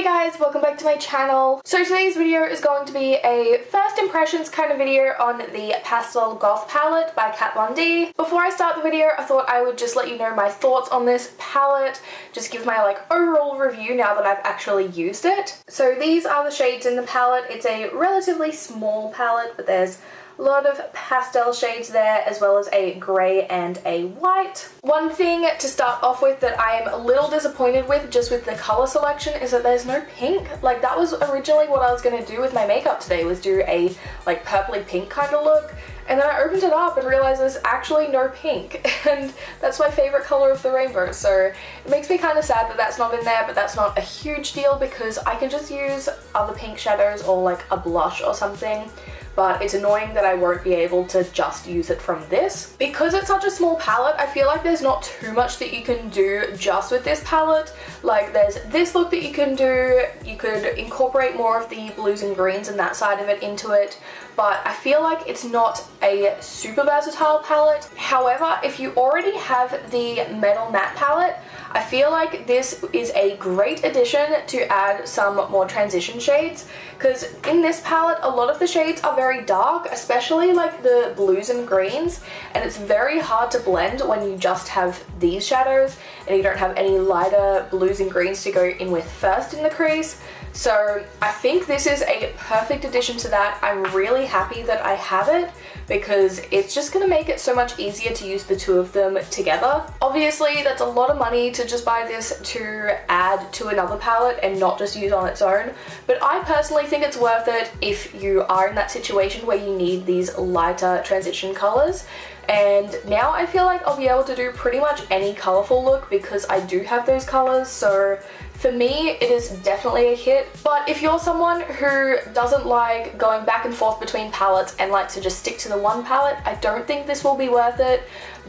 guys, welcome back to my channel. So today's video is going to be a first impressions kind of video on the Pastel Goth palette by Kat Von D. Before I start the video, I thought I would just let you know my thoughts on this palette, just give my overall review now that I've actually used it. So these are the shades in the palette. It's a relatively small palette, but there's a lot of pastel shades there, as well as a grey and a white. One thing to start off with that I am a little disappointed with, just with the colour selection, is that there's no pink. That was originally what I was going to do with my makeup today, was do a purpley pink kind of look. And then I opened it up and realized there's actually no pink, and that's my favourite colour of the rainbow, so it makes me kind of sad that that's not in there, but that's not a huge deal because I can just use other pink shadows or a blush or something. But it's annoying that I won't be able to just use it from this. Because it's such a small palette, I feel like there's not too much that you can do just with this palette. There's this look that you can do, you could incorporate more of the blues and greens and that side of it into it, but I feel like it's not a super versatile palette. However, if you already have the Metal Matte palette, I feel like this is a great addition to add some more transition shades, because in this palette a lot of the shades are very dark, especially the blues and greens, and it's very hard to blend when you just have these shadows and you don't have any lighter blues and greens to go in with first in the crease. So I think this is a perfect addition to that. I'm really happy that I have it because it's just going to make it so much easier to use the two of them together. Obviously that's a lot of money to just buy this to add to another palette and not just use on its own, but I personally think it's worth it if you are in that situation where you need these lighter transition colours. And now I feel like I'll be able to do pretty much any colourful look because I do have those colours, so for me it is definitely a hit. But if you're someone who doesn't like going back and forth between palettes and likes to just stick to the one palette, I don't think this will be worth it.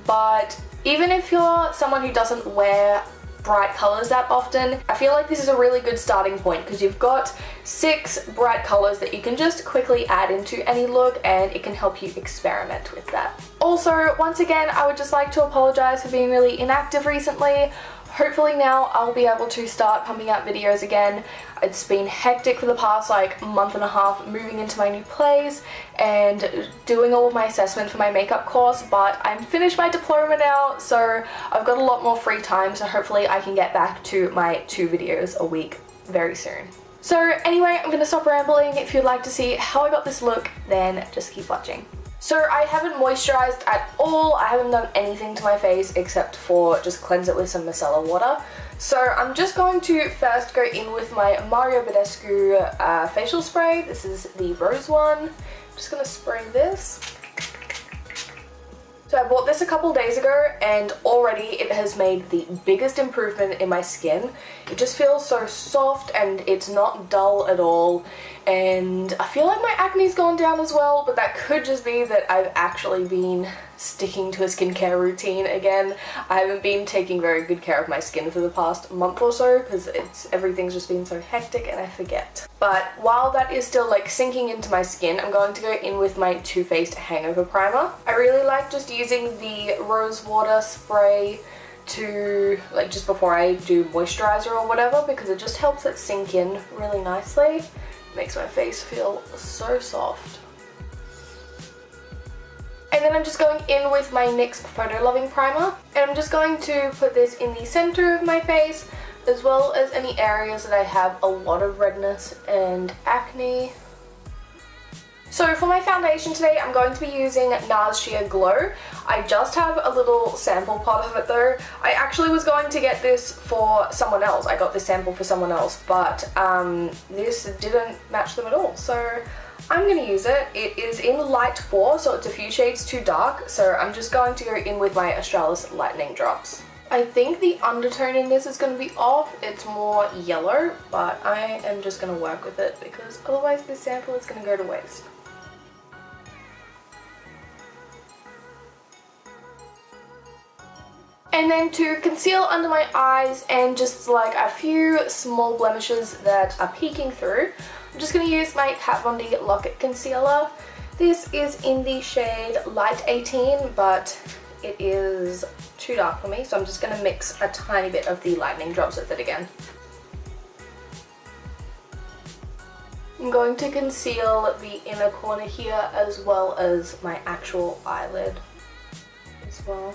But even if you're someone who doesn't wear bright colours that often, I feel like this is a really good starting point because you've got 6 bright colours that you can just quickly add into any look, and it can help you experiment with that. Also, once again, I would just like to apologise for being really inactive recently. Hopefully now I'll be able to start pumping out videos again. It's been hectic for the past month and a half moving into my new place and doing all of my assessment for my makeup course, but I'm finished my diploma now, so I've got a lot more free time, so hopefully I can get back to my 2 videos a week very soon. So anyway, I'm going to stop rambling. If you'd like to see how I got this look, then just keep watching. So I haven't moisturized at all. I haven't done anything to my face except for just cleanse it with some micellar water. So I'm just going to first go in with my Mario Badescu facial spray. This is the rose one. I'm just going to spray this. So I bought this a couple days ago and already it has made the biggest improvement in my skin. It just feels so soft and it's not dull at all, and I feel like my acne's gone down as well, but that could just be that I've actually been sticking to a skincare routine again. I haven't been taking very good care of my skin for the past month or so because everything's just been so hectic and I forget. But while that is still sinking into my skin, I'm going to go in with my Too Faced Hangover Primer. I really like just using the rose water spray to just before I do moisturizer or whatever, because it just helps it sink in really nicely. It makes my face feel so soft. And then I'm just going in with my NYX Photo Loving Primer, and I'm just going to put this in the center of my face, as well as any areas that I have a lot of redness and acne. So for my foundation today, I'm going to be using NARS Sheer Glow. I just have a little sample pot of it though. I actually was going to get this for someone else. I got this sample for someone else, but this didn't match them at all. So I'm going to use it. It is in light 4, so it's a few shades too dark. So I'm just going to go in with my Australis Lightning Drops. I think the undertone in this is going to be off. It's more yellow, but I am just going to work with it because otherwise this sample is going to go to waste. And then to conceal under my eyes and just a few small blemishes that are peeking through, I'm just going to use my Kat Von D Lock-It Concealer. This is in the shade Light 18, but it is too dark for me, so I'm just going to mix a tiny bit of the lightning drops with it again. I'm going to conceal the inner corner here as well as my actual eyelid as well.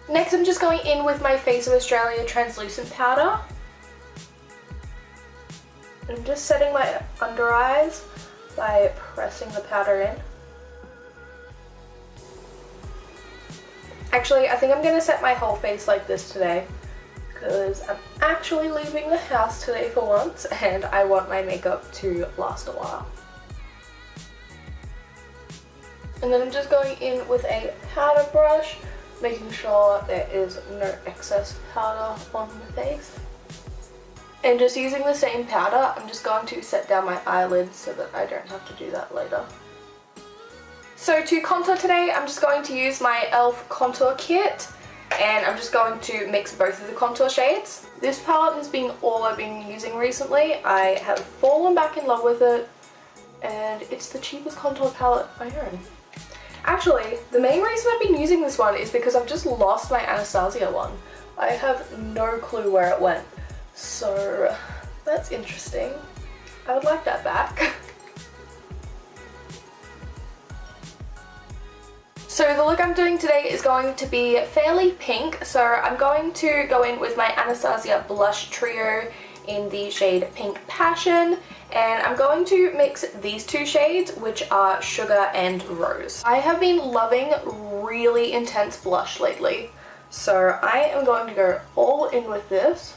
Next, I'm just going in with my Face of Australia translucent powder. I'm just setting my under eyes by pressing the powder in. Actually, I think I'm going to set my whole face like this today because I'm actually leaving the house today for once and I want my makeup to last a while. And then I'm just going in with a powder brush, making sure there is no excess powder on the face. And just using the same powder, I'm just going to set down my eyelids so that I don't have to do that later. So to contour today, I'm just going to use my e.l.f. contour kit and I'm just going to mix both of the contour shades. This palette has been all I've been using recently. I have fallen back in love with it and it's the cheapest contour palette I own. Actually, the main reason I've been using this one is because I've just lost my Anastasia one. I have no clue where it went, so that's interesting. I would like that back. So the look I'm doing today is going to be fairly pink, so I'm going to go in with my Anastasia blush trio in the shade Pink Passion, and I'm going to mix these two shades, which are Sugar and Rose. I have been loving really intense blush lately, so I am going to go all in with this.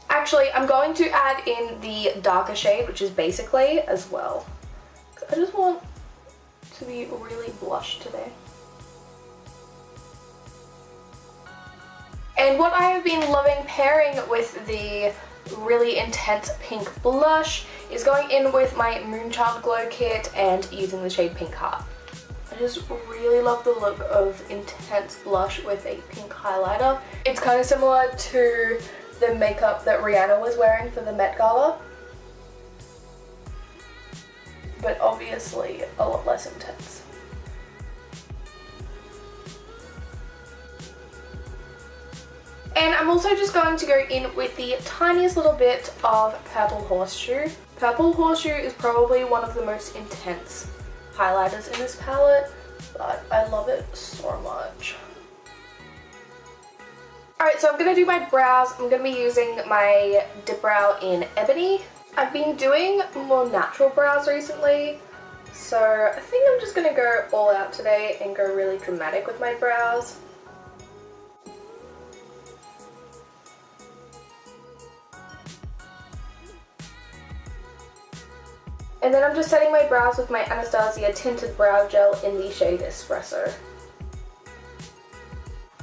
Actually, I'm going to add in the darker shade, which is Basically, as well. I just want to be really blush today. And what I have been loving pairing with the really intense pink blush is going in with my Moonchild Glow kit and using the shade Pink Heart. I just really love the look of intense blush with a pink highlighter. It's kind of similar to the makeup that Rihanna was wearing for the Met Gala, but obviously a lot less intense. And I'm also just going to go in with the tiniest little bit of Purple Horseshoe. Purple Horseshoe is probably one of the most intense highlighters in this palette, but I love it so much. Alright, so I'm going to do my brows. I'm going to be using my Dip Brow in Ebony. I've been doing more natural brows recently, so I think I'm just going to go all out today and go really dramatic with my brows. And then I'm just setting my brows with my Anastasia Tinted Brow Gel in the shade Espresso.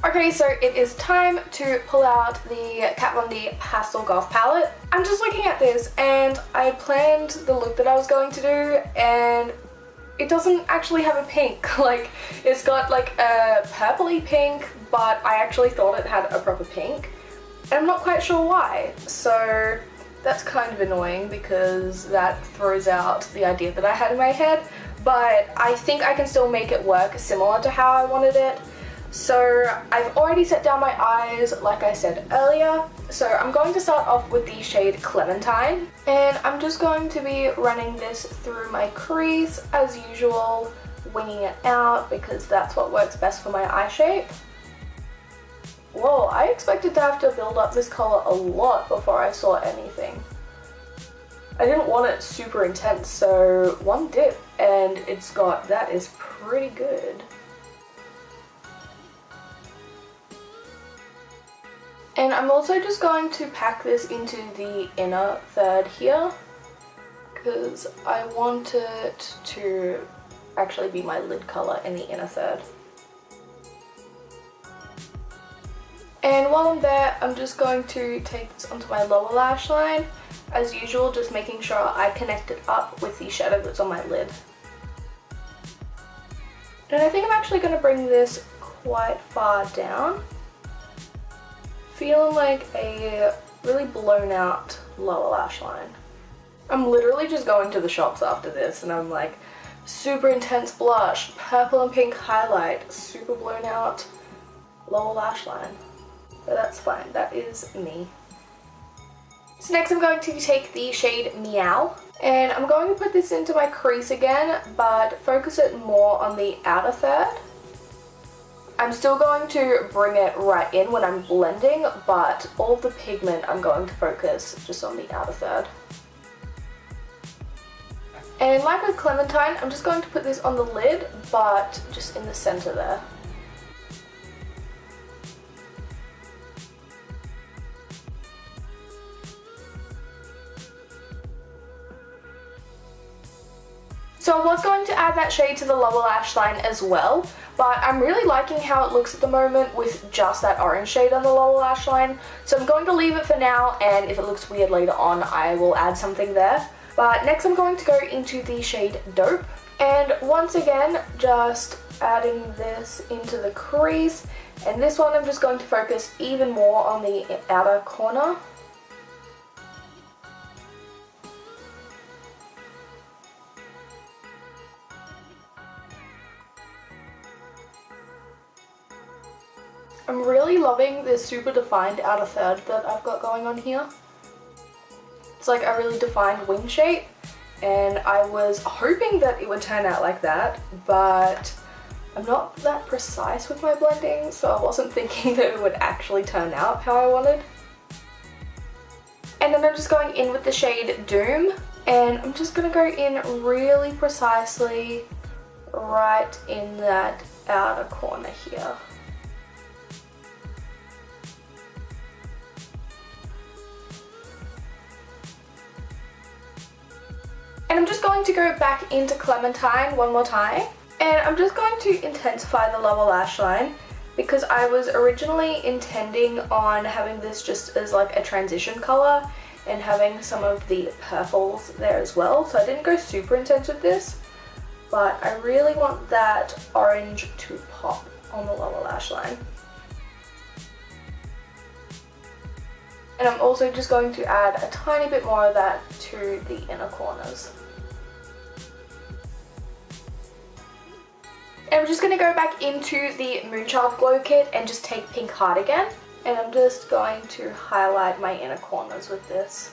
Okay, so it is time to pull out the Kat Von D Pastel Goth palette. I'm just looking at this and I planned the look that I was going to do and it doesn't actually have a pink. Like, it's got like a purpley pink, but I actually thought it had a proper pink. And I'm not quite sure why. So that's kind of annoying because that throws out the idea that I had in my head, but I think I can still make it work similar to how I wanted it. So I've already set down my eyes like I said earlier, so I'm going to start off with the shade Clementine, and I'm just going to be running this through my crease as usual, winging it out because that's what works best for my eye shape. Whoa, I expected to have to build up this color a lot before I saw anything. I didn't want it super intense, so one dip and it's got, that is pretty good. And I'm also just going to pack this into the inner third here because I want it to actually be my lid color in the inner third. And while I'm there, I'm just going to take this onto my lower lash line. As usual, just making sure I connect it up with the shadow that's on my lid. And I think I'm actually going to bring this quite far down. Feeling like a really blown out lower lash line. I'm literally just going to the shops after this and I'm like, super intense blush, purple and pink highlight, super blown out lower lash line. But that's fine, that is me. So next I'm going to take the shade Meow, and I'm going to put this into my crease again, but focus it more on the outer third. I'm still going to bring it right in when I'm blending, but all of the pigment I'm going to focus just on the outer third. And like with Clementine, I'm just going to put this on the lid, but just in the center there. So I was going to add that shade to the lower lash line as well, but I'm really liking how it looks at the moment with just that orange shade on the lower lash line. So I'm going to leave it for now, and if it looks weird later on, I will add something there. But next I'm going to go into the shade Dope, and once again, just adding this into the crease, and this one I'm just going to focus even more on the outer corner. I'm really loving this super defined outer third that I've got going on here. It's like a really defined wing shape, and I was hoping that it would turn out like that, but I'm not that precise with my blending, so I wasn't thinking that it would actually turn out how I wanted. And then I'm just going in with the shade Doom, and I'm just going to go in really precisely right in that outer corner here. And I'm just going to go back into Clementine one more time, and I'm just going to intensify the lower lash line because I was originally intending on having this just as like a transition color and having some of the purples there as well, so I didn't go super intense with this, but I really want that orange to pop on the lower lash line. And I'm also just going to add a tiny bit more of that to the inner corners. And I'm just going to go back into the Moonchild Glow Kit and just take Pink Heart again. And I'm just going to highlight my inner corners with this.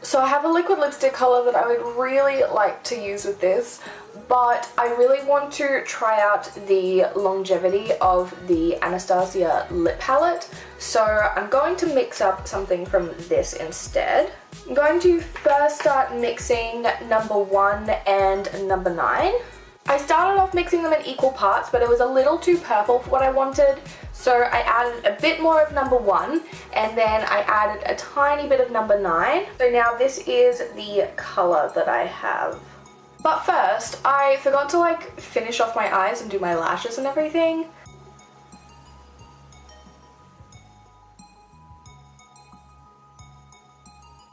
So I have a liquid lipstick color that I would really like to use with this, but I really want to try out the longevity of the Anastasia lip palette. So I'm going to mix up something from this instead. I'm going to first start mixing number 1 and number 9. I started off mixing them in equal parts, but it was a little too purple for what I wanted, so I added a bit more of number 1, and then I added a tiny bit of number 9. So now this is the color that I have. But first, I forgot to like finish off my eyes and do my lashes and everything.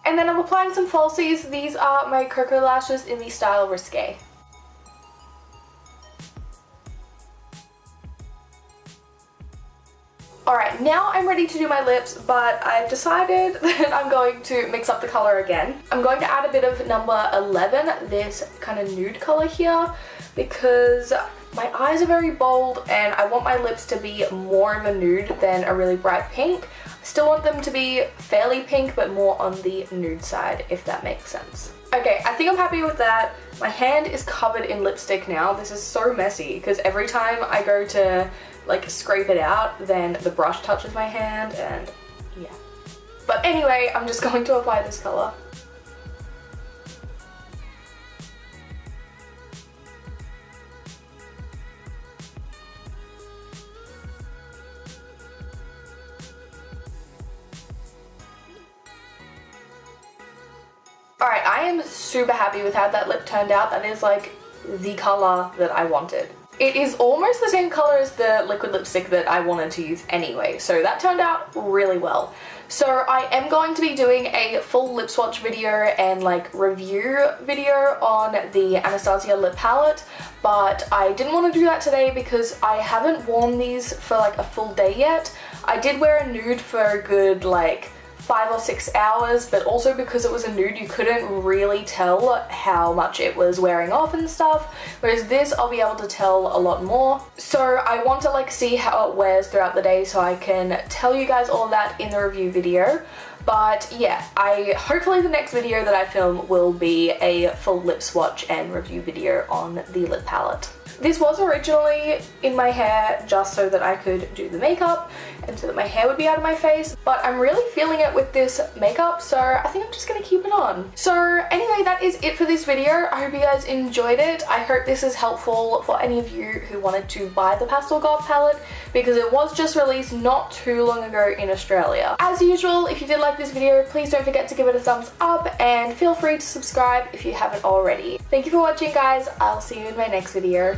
And then I'm applying some falsies. These are my Cocoa lashes in the style Risque. Alright, now I'm ready to do my lips, but I've decided that I'm going to mix up the color again. I'm going to add a bit of number 11, this kind of nude color here, because my eyes are very bold and I want my lips to be more of a nude than a really bright pink. I still want them to be fairly pink, but more on the nude side, if that makes sense. Okay, I think I'm happy with that. My hand is covered in lipstick now. This is so messy because every time I go to like scrape it out, then the brush touches my hand and yeah. But anyway, I'm just going to apply this color. Alright, I am super happy with how that lip turned out. That is like the color that I wanted. It is almost the same color as the liquid lipstick that I wanted to use anyway, so that turned out really well. So I am going to be doing a full lip swatch video and like review video on the Anastasia lip palette, but I didn't want to do that today because I haven't worn these for like a full day yet. I did wear a nude for a good like 5 or 6 hours, but also because it was a nude, you couldn't really tell how much it was wearing off and stuff, whereas this I'll be able to tell a lot more. So I want to like see how it wears throughout the day so I can tell you guys all of that in the review video. But yeah, hopefully the next video that I film will be a full lip swatch and review video on the lip palette. This was originally in my hair just so that I could do the makeup and so that my hair would be out of my face, but I'm really feeling it with this makeup, so I think I'm just gonna keep it on. So anyway, that is it for this video. I hope you guys enjoyed it. I hope this is helpful for any of you who wanted to buy the Pastel Goth palette, because it was just released not too long ago in Australia. As usual, if you did like this video, please don't forget to give it a thumbs up and feel free to subscribe if you haven't already. Thank you for watching, guys. I'll see you in my next video.